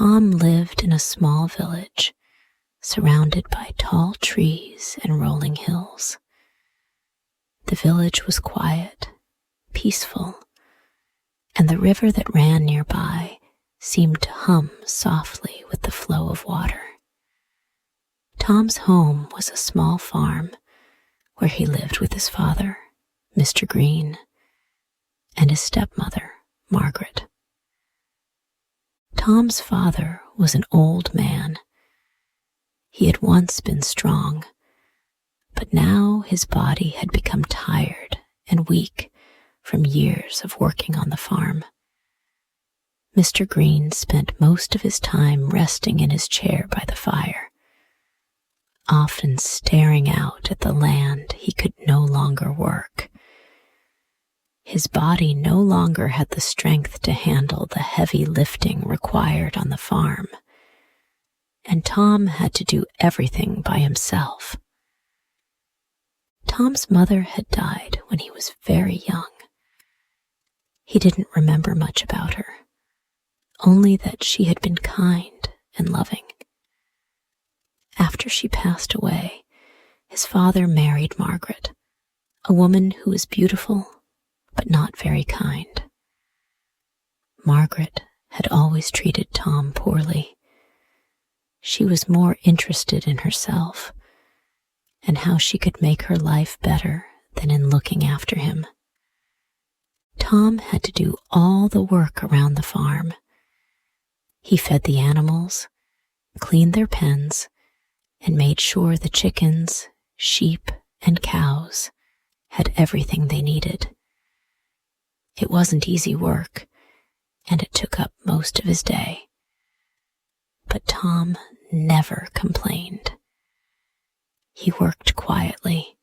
Tom lived in a small village, surrounded by tall trees and rolling hills. The village was quiet, peaceful, and the river that ran nearby seemed to hum softly with the flow of water. Tom's home was a small farm where he lived with his father, Mr. Green, and his stepmother, Margaret. Tom's father was an old man. He had once been strong, but now his body had become tired and weak from years of working on the farm. Mr. Green spent most of his time resting in his chair by the fire, often staring out at the land he could no longer work. His body no longer had the strength to handle the heavy lifting required on the farm, and Tom had to do everything by himself. Tom's mother had died when he was very young. He didn't remember much about her, only that she had been kind and loving. After she passed away, his father married Margaret, a woman who was beautiful but not very kind. Margaret had always treated Tom poorly. She was more interested in herself and how she could make her life better than in looking after him. Tom had to do all the work around the farm. He fed the animals, cleaned their pens, and made sure the chickens, sheep, and cows had everything they needed. It wasn't easy work, and it took up most of his day. But Tom never complained. He worked quietly,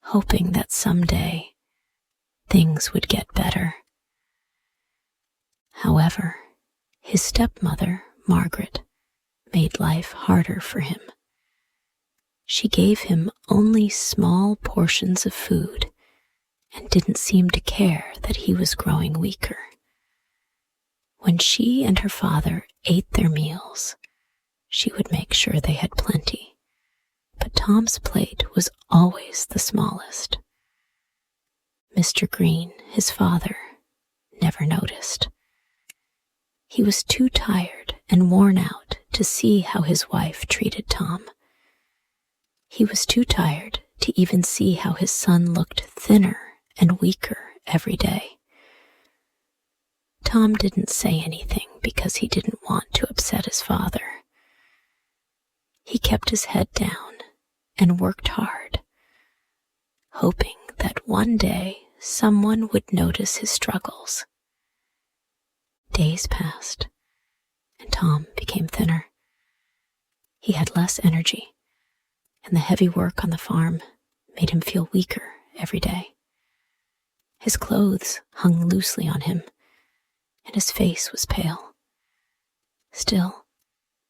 hoping that someday things would get better. However, his stepmother, Margaret, made life harder for him. She gave him only small portions of food and didn't seem to care that he was growing weaker. When she and her father ate their meals, she would make sure they had plenty, but Tom's plate was always the smallest. Mr. Green, his father, never noticed. He was too tired and worn out to see how his wife treated Tom. He was too tired to even see how his son looked thinner and weaker every day. Tom didn't say anything because he didn't want to upset his father. He kept his head down and worked hard, hoping that one day someone would notice his struggles. Days passed, and Tom became thinner. He had less energy, and the heavy work on the farm made him feel weaker every day. His clothes hung loosely on him, and his face was pale. Still,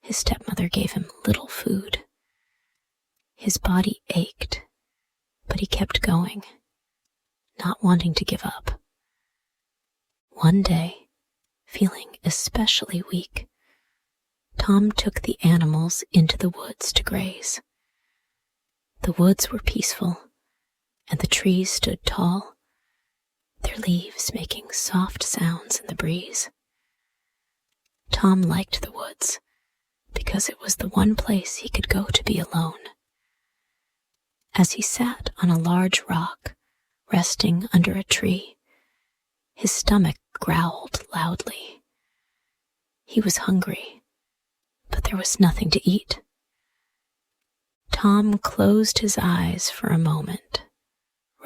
his stepmother gave him little food. His body ached, but he kept going, not wanting to give up. One day, feeling especially weak, Tom took the animals into the woods to graze. The woods were peaceful, and the trees stood tall, their leaves making soft sounds in the breeze. Tom liked the woods because it was the one place he could go to be alone. As he sat on a large rock, resting under a tree, his stomach growled loudly. He was hungry, but there was nothing to eat. Tom closed his eyes for a moment,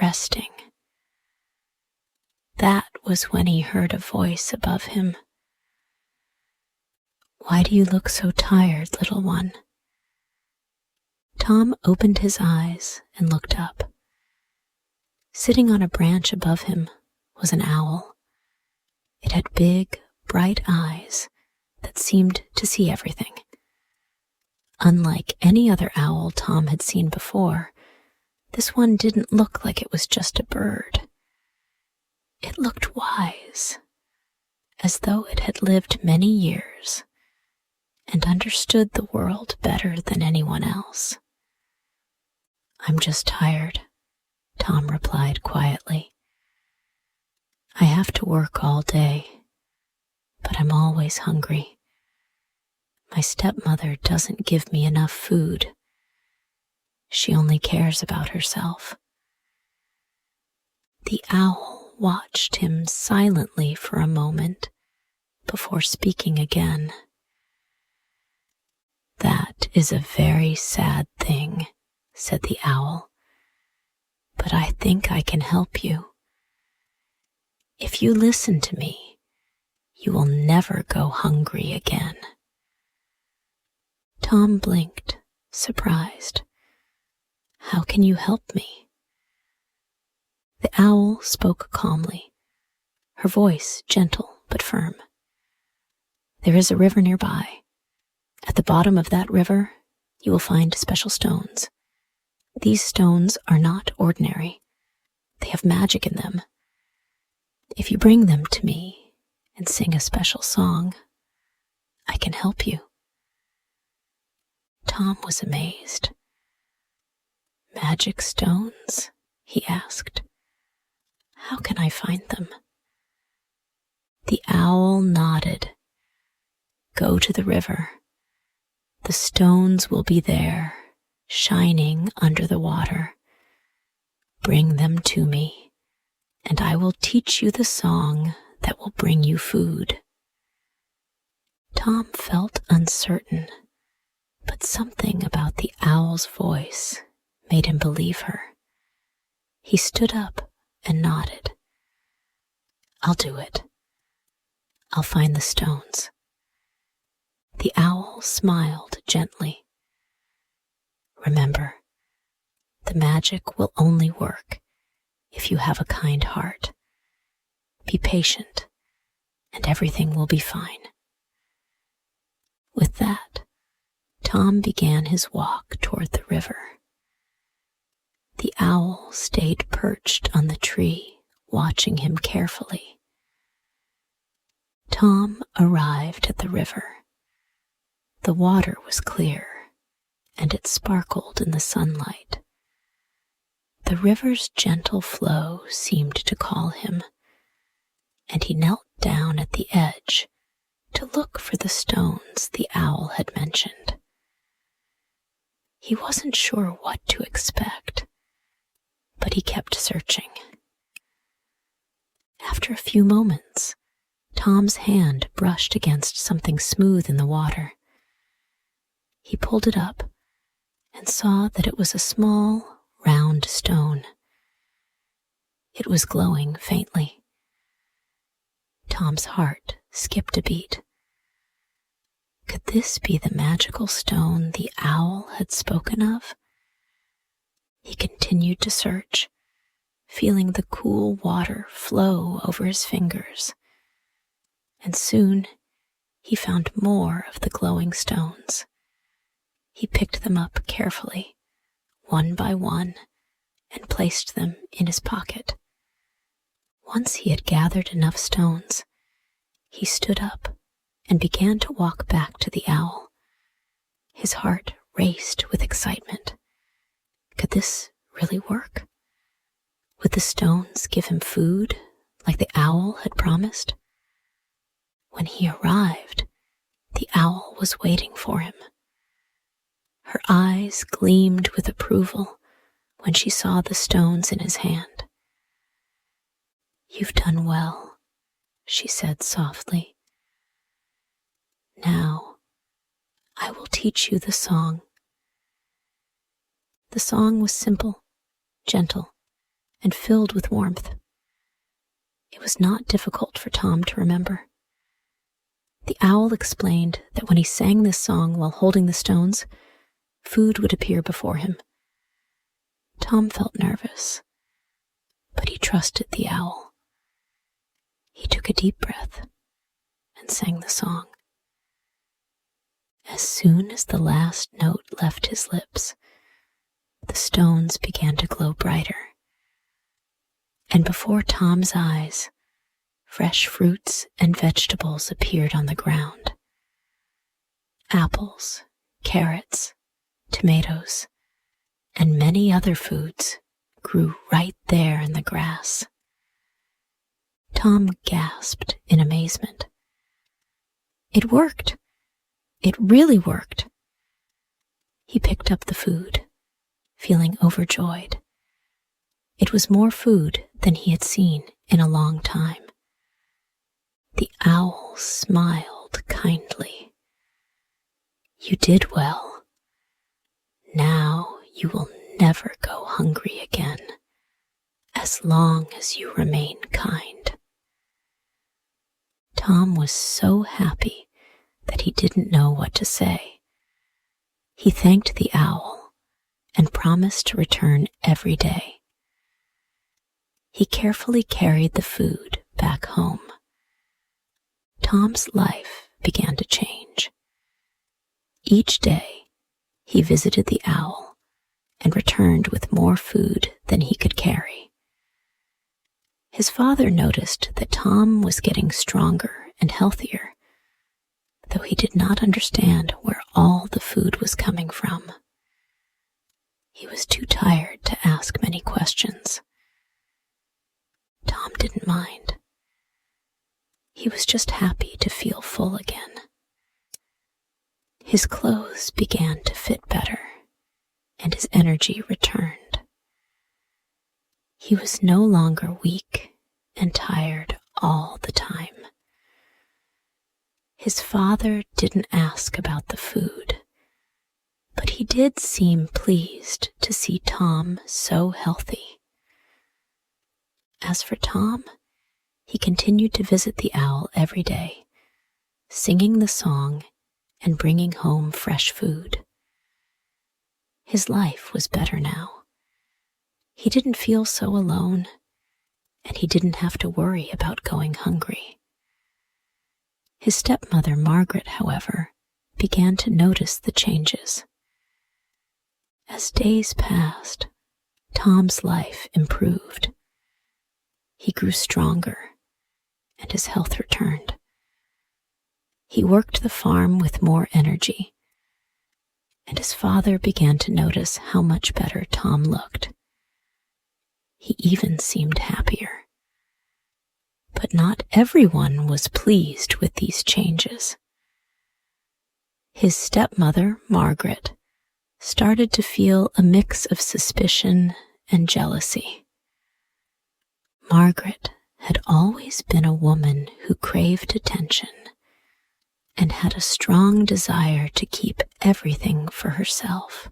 resting. That was when he heard a voice above him. "Why do you look so tired, little one?" Tom opened his eyes and looked up. Sitting on a branch above him was an owl. It had big, bright eyes that seemed to see everything. Unlike any other owl Tom had seen before, this one didn't look like it was just a bird. It looked wise, as though it had lived many years and understood the world better than anyone else. "I'm just tired," Tom replied quietly. "I have to work all day, but I'm always hungry. My stepmother doesn't give me enough food. She only cares about herself." The owl watched him silently for a moment before speaking again. "That is a very sad thing," said the owl, "but I think I can help you. If you listen to me, you will never go hungry again." Tom blinked, surprised. "How can you help me?" The owl spoke calmly, her voice gentle but firm. "There is a river nearby. At the bottom of that river, you will find special stones. These stones are not ordinary. They have magic in them. If you bring them to me and sing a special song, I can help you." Tom was amazed. "Magic stones?" he asked. "How can I find them?" The owl nodded. "Go to the river. The stones will be there, shining under the water. Bring them to me, and I will teach you the song that will bring you food." Tom felt uncertain, but something about the owl's voice made him believe her. He stood up and nodded. "I'll do it. I'll find the stones." The owl smiled gently. "Remember, the magic will only work if you have a kind heart. Be patient, and everything will be fine." With that, Tom began his walk toward the river. The owl stayed perched on the tree, watching him carefully. Tom arrived at the river. The water was clear, and it sparkled in the sunlight. The river's gentle flow seemed to call him, and he knelt down at the edge to look for the stones the owl had mentioned. He wasn't sure what to expect, but he kept searching. After a few moments, Tom's hand brushed against something smooth in the water. He pulled it up and saw that it was a small, round stone. It was glowing faintly. Tom's heart skipped a beat. Could this be the magical stone the owl had spoken of? He continued to search, feeling the cool water flow over his fingers, and soon he found more of the glowing stones. He picked them up carefully, one by one, and placed them in his pocket. Once he had gathered enough stones, he stood up and began to walk back to the owl. His heart raced with excitement. Could this really work? Would the stones give him food like the owl had promised? When he arrived, the owl was waiting for him. Her eyes gleamed with approval when she saw the stones in his hand. "You've done well," she said softly. "Now, I will teach you the song." The song was simple, gentle, and filled with warmth. It was not difficult for Tom to remember. The owl explained that when he sang this song while holding the stones, food would appear before him. Tom felt nervous, but he trusted the owl. He took a deep breath and sang the song. As soon as the last note left his lips, the stones began to glow brighter, and before Tom's eyes, fresh fruits and vegetables appeared on the ground. Apples, carrots, tomatoes, and many other foods grew right there in the grass. Tom gasped in amazement. It worked! It really worked! He picked up the food, feeling overjoyed. It was more food than he had seen in a long time. The owl smiled kindly. You did well. Now you will never go hungry again, as long as you remain kind. Tom was so happy that he didn't know what to say. He thanked the owl and promised to return every day. He carefully carried the food back home. Tom's life began to change. Each day, he visited the owl and returned with more food than he could carry. His father noticed that Tom was getting stronger and healthier, though he did not understand where all the food was coming from. He was too tired to ask many questions. Tom didn't mind. He was just happy to feel full again. His clothes began to fit better, and his energy returned. He was no longer weak and tired all the time. His father didn't ask about the food, but he did seem pleased to see Tom so healthy. As for Tom, he continued to visit the owl every day, singing the song and bringing home fresh food. His life was better now. He didn't feel so alone, and he didn't have to worry about going hungry. His stepmother, Margaret, however, began to notice the changes. As days passed, Tom's life improved. He grew stronger, and his health returned. He worked the farm with more energy, and his father began to notice how much better Tom looked. He even seemed happier. But not everyone was pleased with these changes. His stepmother, Margaret, started to feel a mix of suspicion and jealousy. Margaret had always been a woman who craved attention and had a strong desire to keep everything for herself.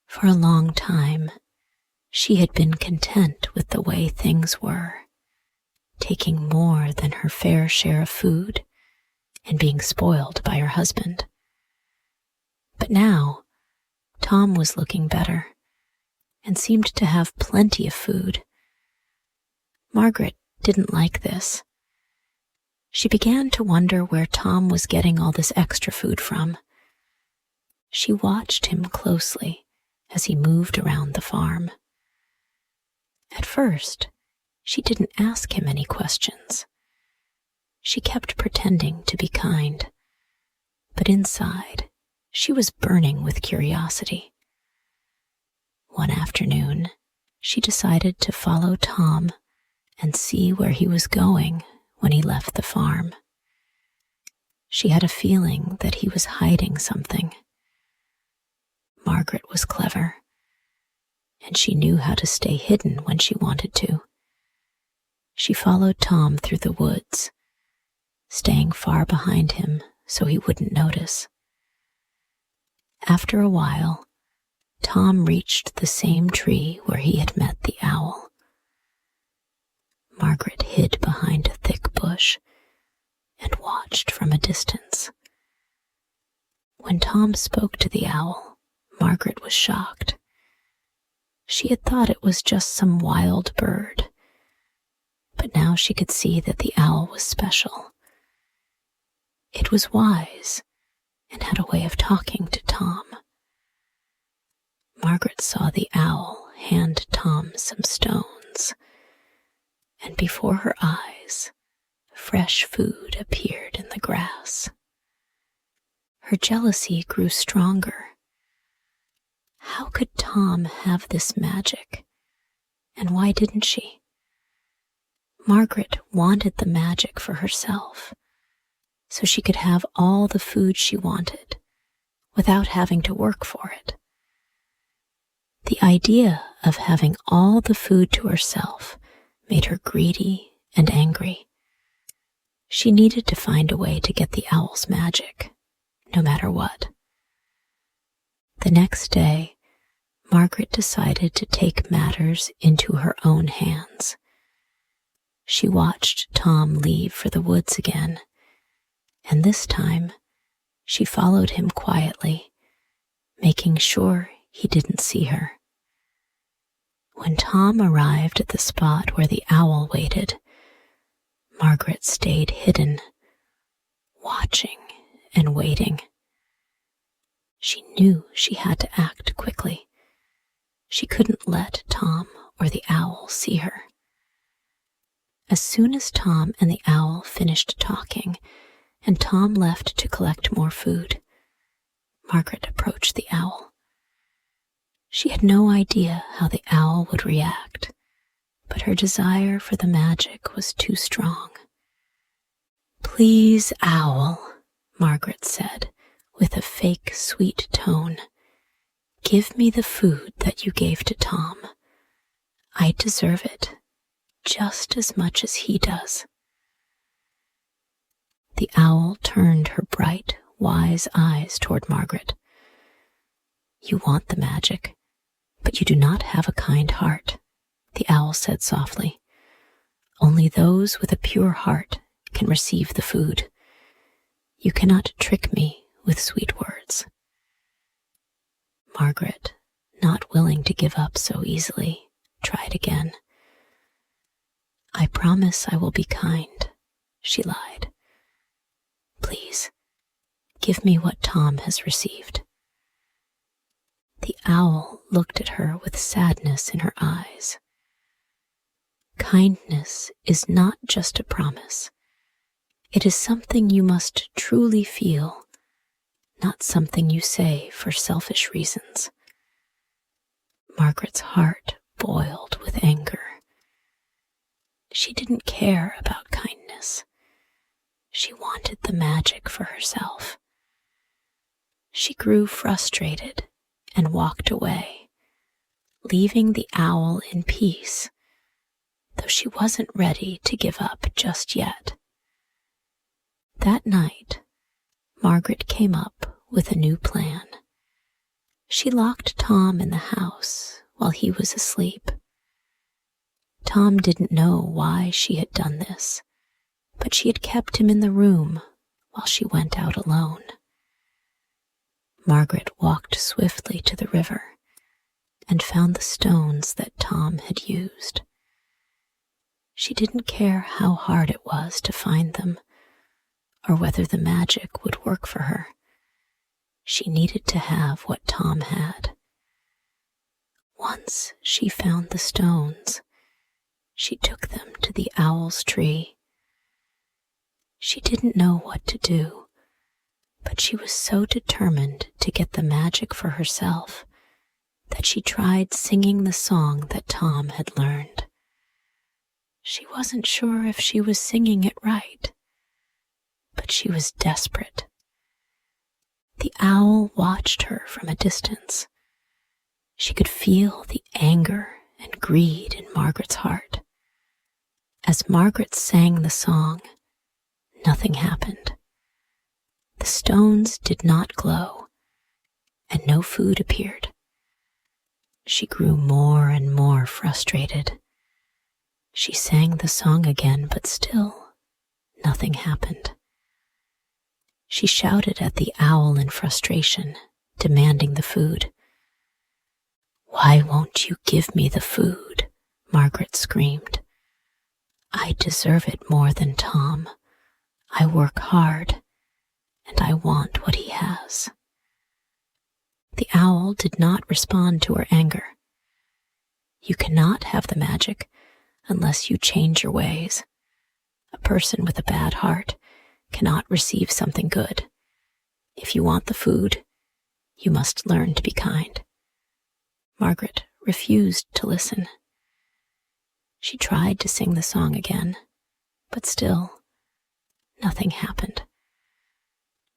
For a long time, she had been content with the way things were, taking more than her fair share of food and being spoiled by her husband. But now, Tom was looking better and seemed to have plenty of food. Margaret didn't like this. She began to wonder where Tom was getting all this extra food from. She watched him closely as he moved around the farm. At first, she didn't ask him any questions. She kept pretending to be kind, but inside, she was burning with curiosity. One afternoon, she decided to follow Tom and see where he was going when he left the farm. She had a feeling that he was hiding something. Margaret was clever, and she knew how to stay hidden when she wanted to. She followed Tom through the woods, staying far behind him so he wouldn't notice. After a while, Tom reached the same tree where he had met the owl. Margaret hid behind a thick bush and watched from a distance. When Tom spoke to the owl, Margaret was shocked. She had thought it was just some wild bird, but now she could see that the owl was special. It was wise and had a way of talking to Tom. Margaret saw the owl hand Tom some stones, and before her eyes, fresh food appeared in the grass. Her jealousy grew stronger. How could Tom have this magic? And why didn't she? Margaret wanted the magic for herself, so she could have all the food she wanted without having to work for it. The idea of having all the food to herself made her greedy and angry. She needed to find a way to get the owl's magic, no matter what. The next day, Margaret decided to take matters into her own hands. She watched Tom leave for the woods again, and this time she followed him quietly, making sure he didn't see her. When Tom arrived at the spot where the owl waited, Margaret stayed hidden, watching and waiting. She knew she had to act quickly. She couldn't let Tom or the owl see her. As soon as Tom and the owl finished talking, and Tom left to collect more food, Margaret approached the owl. She had no idea how the owl would react, but her desire for the magic was too strong. "Please, owl," Margaret said, with a fake sweet tone, "give me the food that you gave to Tom. I deserve it just as much as he does." The owl turned her bright, wise eyes toward Margaret. "You want the magic, but you do not have a kind heart," the owl said softly. "Only those with a pure heart can receive the food. You cannot trick me with sweet words." Margaret, not willing to give up so easily, tried again. "I promise I will be kind," she lied. "Please, give me what Tom has received." The owl looked at her with sadness in her eyes. Kindness is not just a promise. It is something you must truly feel, not something you say for selfish reasons. Margaret's heart boiled with anger. She didn't care about kindness. She wanted the magic for herself. She grew frustrated and walked away, leaving the owl in peace, though she wasn't ready to give up just yet. That night, Margaret came up with a new plan. She locked Tom in the house while he was asleep. Tom didn't know why she had done this, but she had kept him in the room while she went out alone. Margaret walked swiftly to the river and found the stones that Tom had used. She didn't care how hard it was to find them, or whether the magic would work for her. She needed to have what Tom had. Once she found the stones, she took them to the owl's tree. She didn't know what to do, but she was so determined to get the magic for herself that she tried singing the song that Tom had learned. She wasn't sure if she was singing it right, but she was desperate. The owl watched her from a distance. She could feel the anger and greed in Margaret's heart. As Margaret sang the song, nothing happened. The stones did not glow, and no food appeared. She grew more and more frustrated. She sang the song again, but still nothing happened. She shouted at the owl in frustration, demanding the food. "Why won't you give me the food?" Margaret screamed. "I deserve it more than Tom. I work hard, and I want what he has." The owl did not respond to her anger. "You cannot have the magic unless you change your ways. A person with a bad heart cannot receive something good. If you want the food, you must learn to be kind. Margaret refused to listen. She tried to sing the song again, but still, nothing happened.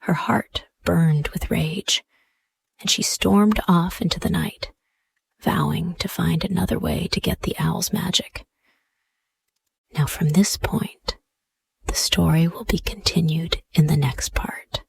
Her heart burned with rage, and she stormed off into the night, vowing to find another way to get the owl's magic. Now from this point, the story will be continued in the next part.